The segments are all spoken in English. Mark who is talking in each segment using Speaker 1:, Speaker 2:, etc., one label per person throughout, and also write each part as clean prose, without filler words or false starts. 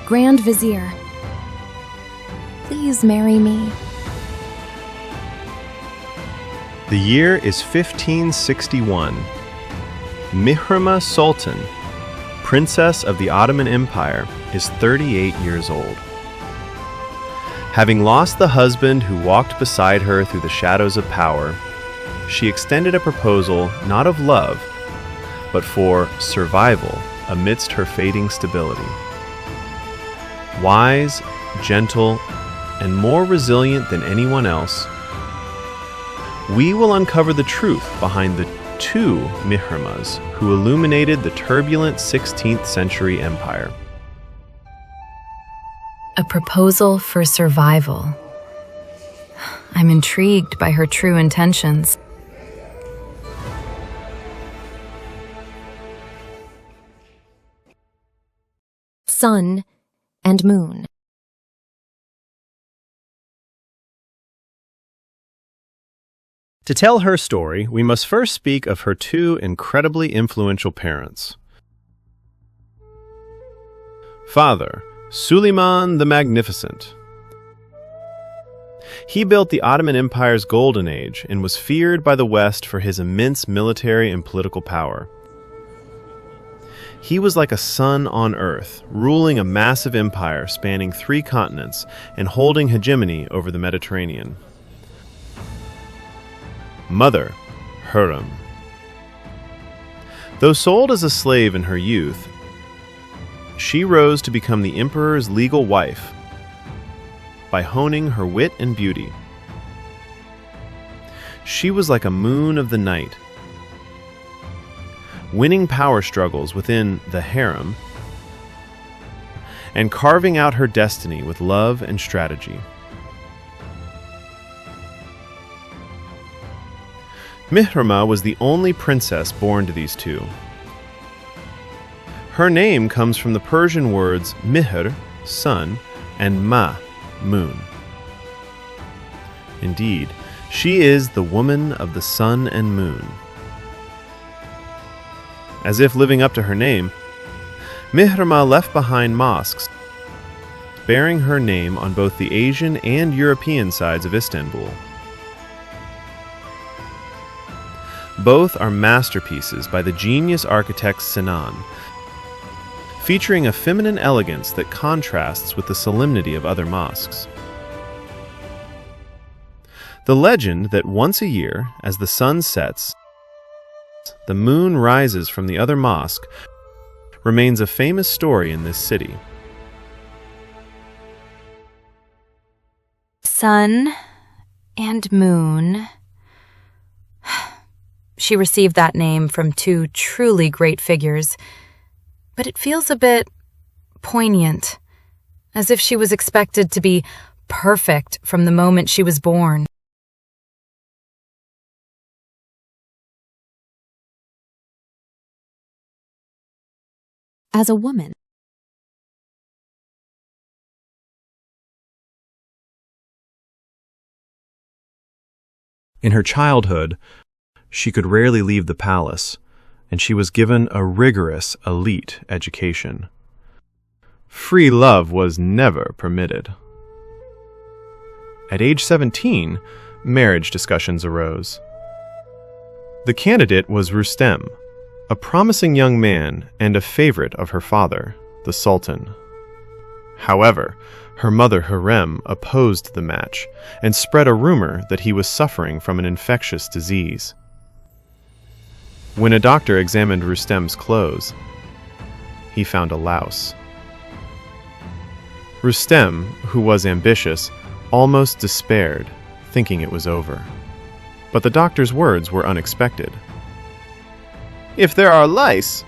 Speaker 1: Grand Vizier, please marry me.
Speaker 2: The year is 1561. Mihrimah Sultan, Princess of the Ottoman Empire, is 38 years old. Having lost the husband who walked beside her through the shadows of power, she extended a proposal not of love, but for survival amidst her fading stability. Wise, gentle, and more resilient than anyone else, we will uncover the truth behind the two Mihrimahs who illuminated the turbulent 16th century empire.
Speaker 1: A proposal for survival. I'm intrigued by her true intentions. Sun and Moon.
Speaker 2: To tell her story, we must first speak of her two incredibly influential parents. Father, Suleiman the Magnificent. He built the Ottoman Empire's golden age and was feared by the West for his immense military and political power. He was like a sun on earth, ruling a massive empire spanning 3 continents and holding hegemony over the Mediterranean. Mother, Hürrem. Though sold as a slave in her youth, she rose to become the emperor's legal wife by honing her wit and beauty. She was like a moon of the night, winning power struggles within the harem and carving out her destiny with love and strategy. Mihrimah was the only princess born to these two. Her name comes from the Persian words mihr, sun, and ma, moon. Indeed, she is the woman of the sun and moon. As if living up to her name, Mihrimah left behind mosques bearing her name on both the Asian and European sides of Istanbul. Both are masterpieces by the genius architect Sinan, featuring a feminine elegance that contrasts with the solemnity of other mosques. The legend that once a year, as the sun sets, the moon rises from the other mosque remains a famous story in this city.
Speaker 1: Sun and Moon. She received that name from two truly great figures, but it feels a bit poignant, as if she was expected to be perfect from the moment she was born. As a woman,
Speaker 2: in her childhood, she could rarely leave the palace, and she was given a rigorous elite education. Free love was never permitted. At age 17, marriage discussions arose. The candidate was Rustem, a promising young man and a favorite of her father, the Sultan. However, her mother Hürrem opposed the match and spread a rumor that he was suffering from an infectious disease. When a doctor examined Rustem's clothes, he found a louse. Rustem, who was ambitious, almost despaired, thinking it was over. But the doctor's words were unexpected. "If there are lice,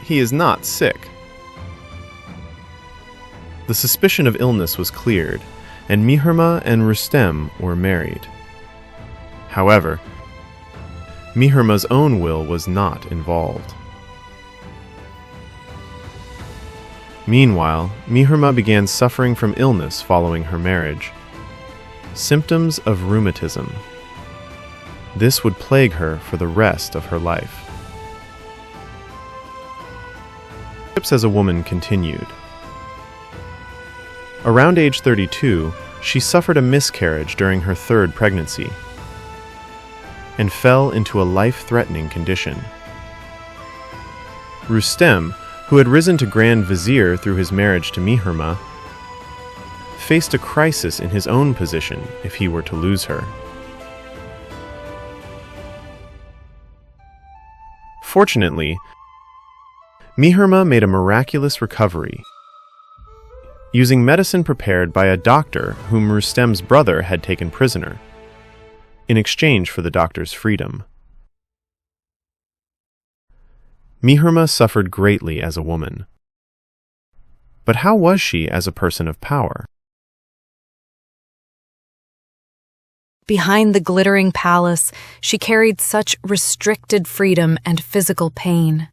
Speaker 2: he is not sick." The suspicion of illness was cleared, and Mihrimah and Rustem were married. However, Mihrimah's own will was not involved. Meanwhile, Mihrimah began suffering from illness following her marriage. Symptoms of rheumatism. This would plague her for the rest of her life. Trips as a woman continued. Around age 32, she suffered a miscarriage during her third pregnancy and fell into a life-threatening condition. Rustem, who had risen to Grand Vizier through his marriage to Mihrimah, faced a crisis in his own position if he were to lose her. Fortunately, Mihrimah made a miraculous recovery, using medicine prepared by a doctor whom Rustem's brother had taken prisoner, in exchange for the doctor's freedom. Mihrimah suffered greatly as a woman. But how was she as a person of power?
Speaker 1: Behind the glittering palace, she carried such restricted freedom and physical pain.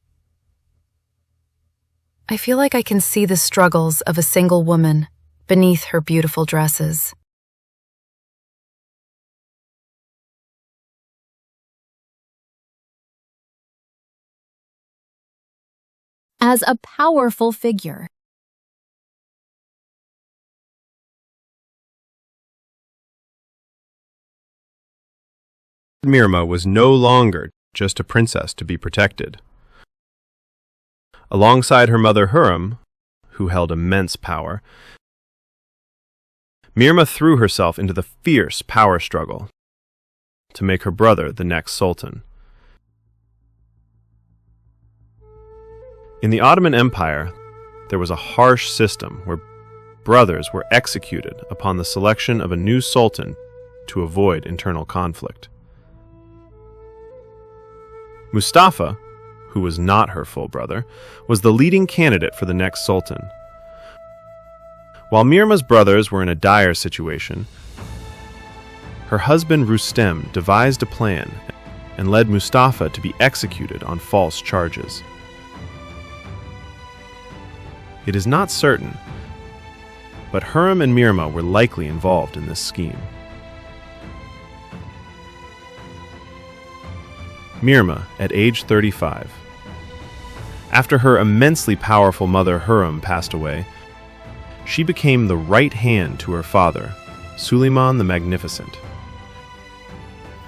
Speaker 1: I feel like I can see the struggles of a single woman beneath her beautiful dresses.
Speaker 3: As a powerful figure.
Speaker 2: Mihrimah was no longer just a princess to be protected. Alongside her mother Hurrem, who held immense power, Mihrimah threw herself into the fierce power struggle to make her brother the next sultan. In the Ottoman Empire, there was a harsh system where brothers were executed upon the selection of a new sultan to avoid internal conflict. Mustafa, who was not her full brother, was the leading candidate for the next sultan. While Mihrimah's brothers were in a dire situation, her husband Rustem devised a plan and led Mustafa to be executed on false charges. It is not certain, but Hurrem and Mihrimah were likely involved in this scheme. Mihrimah at age 35. After her immensely powerful mother Hurrem passed away, she became the right hand to her father, Suleiman the Magnificent.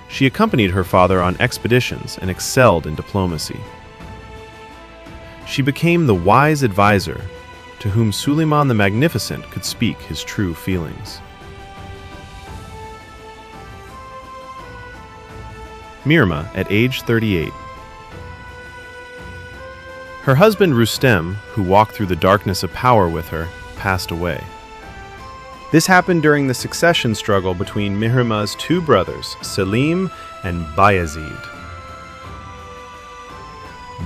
Speaker 2: She accompanied her father on expeditions and excelled in diplomacy. She became the wise advisor to whom Suleiman the Magnificent could speak his true feelings. Mihrimah at age 38. Her husband Rustem, who walked through the darkness of power with her, passed away. This happened during the succession struggle between Mihrimah's two brothers, Selim and Bayezid.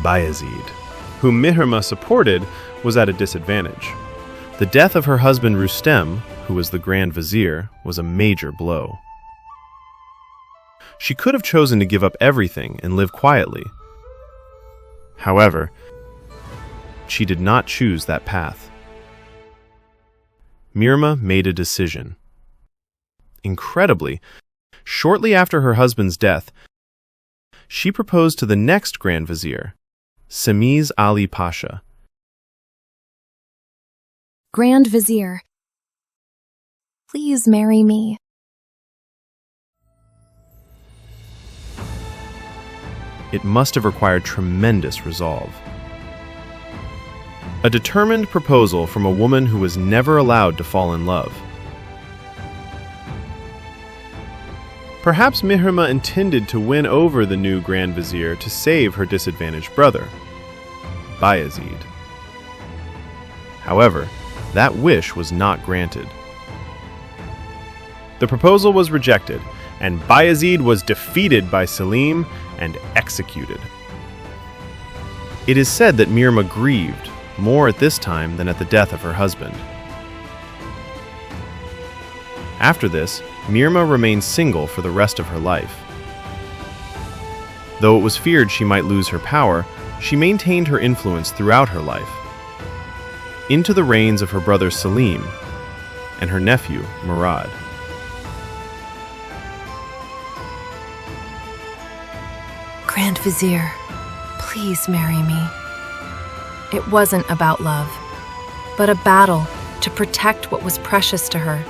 Speaker 2: Bayezid, whom Mihrimah supported, was at a disadvantage. The death of her husband Rustem, who was the Grand Vizier, was a major blow. She could have chosen to give up everything and live quietly. However, she did not choose that path. Mihrimah made a decision. Incredibly, shortly after her husband's death, she proposed to the next Grand Vizier, Semiz Ali Pasha.
Speaker 3: Grand Vizier, please marry me.
Speaker 2: It must have required tremendous resolve. A determined proposal from a woman who was never allowed to fall in love. Perhaps Mihrimah intended to win over the new Grand Vizier to save her disadvantaged brother, Bayezid. However, that wish was not granted. The proposal was rejected, and Bayezid was defeated by Selim and executed. It is said that Mihrimah grieved more at this time than at the death of her husband. After this, Mihrimah remained single for the rest of her life. Though it was feared she might lose her power, she maintained her influence throughout her life, into the reigns of her brother Selim and her nephew Murad.
Speaker 1: Grand Vizier, please marry me. It wasn't about love, but a battle to protect what was precious to her.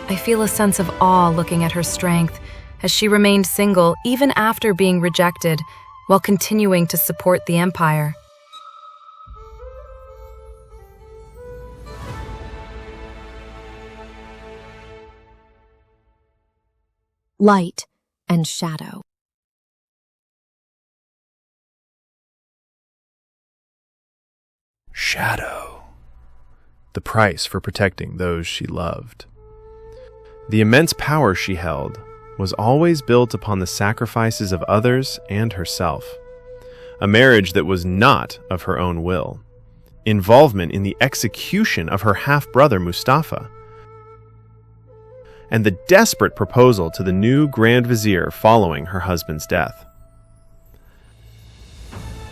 Speaker 1: I feel a sense of awe looking at her strength as she remained single even after being rejected while continuing to support the empire.
Speaker 3: Light and shadow.
Speaker 2: Shadow. The price for protecting those she loved. The immense power she held was always built upon the sacrifices of others and herself. A marriage that was not of her own will. Involvement in the execution of her half-brother Mustafa. And the desperate proposal to the new Grand Vizier following her husband's death.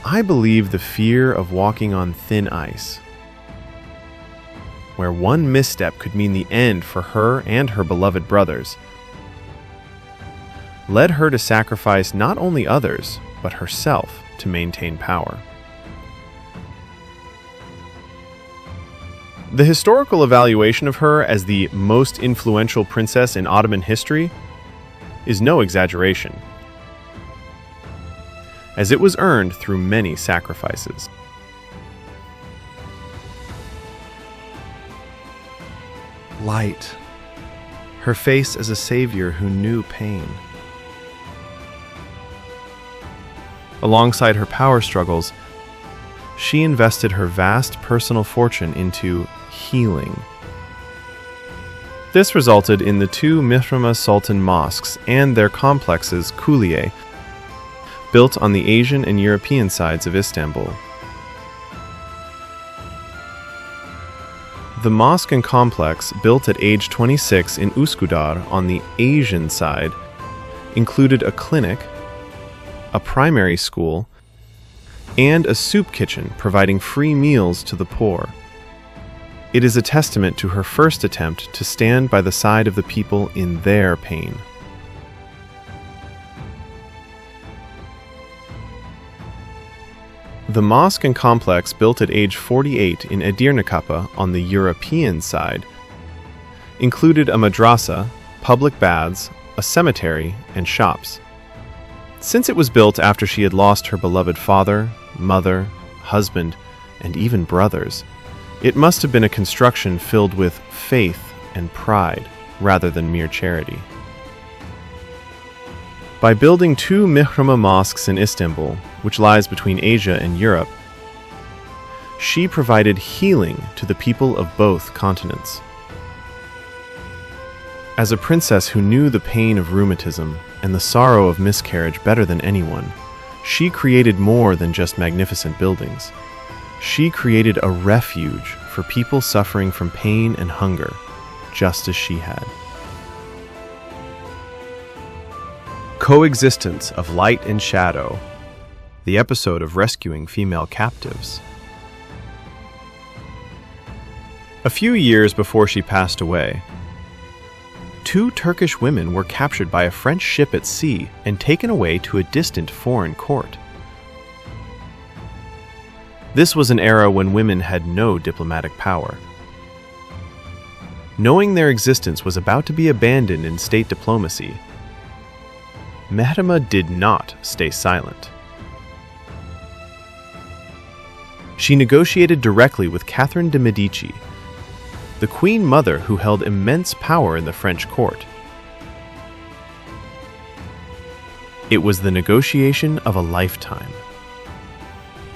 Speaker 2: I believe the fear of walking on thin ice, where one misstep could mean the end for her and her beloved brothers, led her to sacrifice not only others, but herself to maintain power. The historical evaluation of her as the most influential princess in Ottoman history is no exaggeration, as it was earned through many sacrifices. Light. Her face as a savior who knew pain. Alongside her power struggles, she invested her vast personal fortune into healing. This resulted in the two Mihrimah Sultan mosques and their complexes Kulliye, built on the Asian and European sides of Istanbul. The mosque and complex, built at age 26 in Üsküdar on the Asian side, included a clinic, a primary school, and a soup kitchen providing free meals to the poor. It is a testament to her first attempt to stand by the side of the people in their pain. The mosque and complex, built at age 48 in Edirnekapı on the European side, included a madrasa, public baths, a cemetery, and shops. Since it was built after she had lost her beloved father, mother, husband, and even brothers, it must have been a construction filled with faith and pride rather than mere charity. By building two Mihrimah mosques in Istanbul, which lies between Asia and Europe, she provided healing to the people of both continents. As a princess who knew the pain of rheumatism and the sorrow of miscarriage better than anyone, she created more than just magnificent buildings. She created a refuge for people suffering from pain and hunger, just as she had. Coexistence of Light and Shadow, the episode of rescuing female captives. A few years before she passed away, two Turkish women were captured by a French ship at sea and taken away to a distant foreign court. This was an era when women had no diplomatic power. Knowing their existence was about to be abandoned in state diplomacy, Mihrimah did not stay silent. She negotiated directly with Catherine de' Medici, the queen mother who held immense power in the French court. It was the negotiation of a lifetime,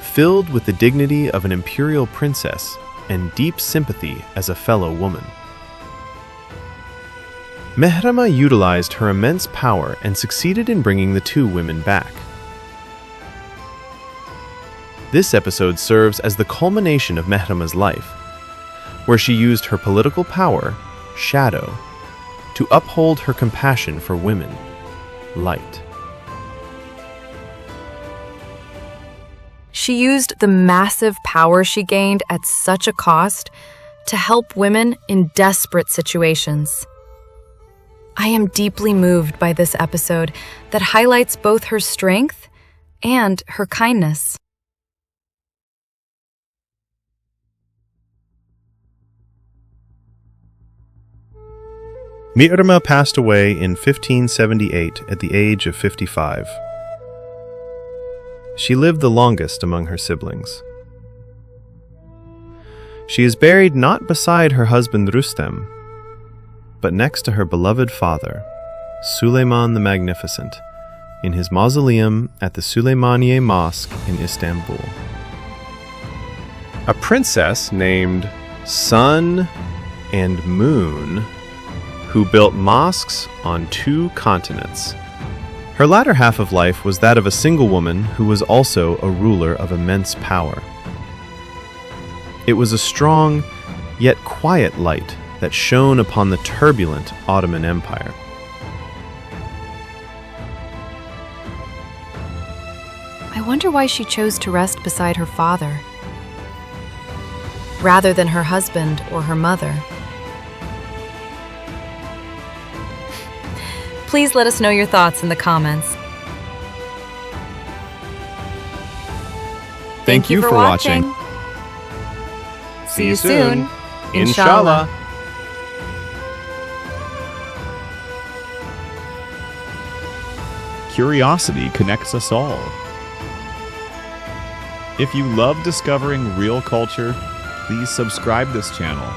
Speaker 2: filled with the dignity of an imperial princess and deep sympathy as a fellow woman. Mihrimah utilized her immense power and succeeded in bringing the two women back. This episode serves as the culmination of Mihrimah's life, where she used her political power, shadow, to uphold her compassion for women, light.
Speaker 1: She used the massive power she gained at such a cost to help women in desperate situations. I am deeply moved by this episode that highlights both her strength and her kindness.
Speaker 2: Mihrimah passed away in 1578 at the age of 55. She lived the longest among her siblings. She is buried not beside her husband Rustem, but next to her beloved father, Suleiman the Magnificent, in his mausoleum at the Süleymaniye Mosque in Istanbul. A princess named Sun and Moon, who built mosques on 2 continents. Her latter half of life was that of a single woman who was also a ruler of immense power. It was a strong, yet quiet light that shone upon the turbulent Ottoman Empire.
Speaker 1: I wonder why she chose to rest beside her father, rather than her husband or her mother. Please let us know your thoughts in the comments.
Speaker 2: Thank you for watching.
Speaker 1: See you soon.
Speaker 2: Inshallah.
Speaker 4: Curiosity connects us all. If you love discovering real culture, please subscribe this channel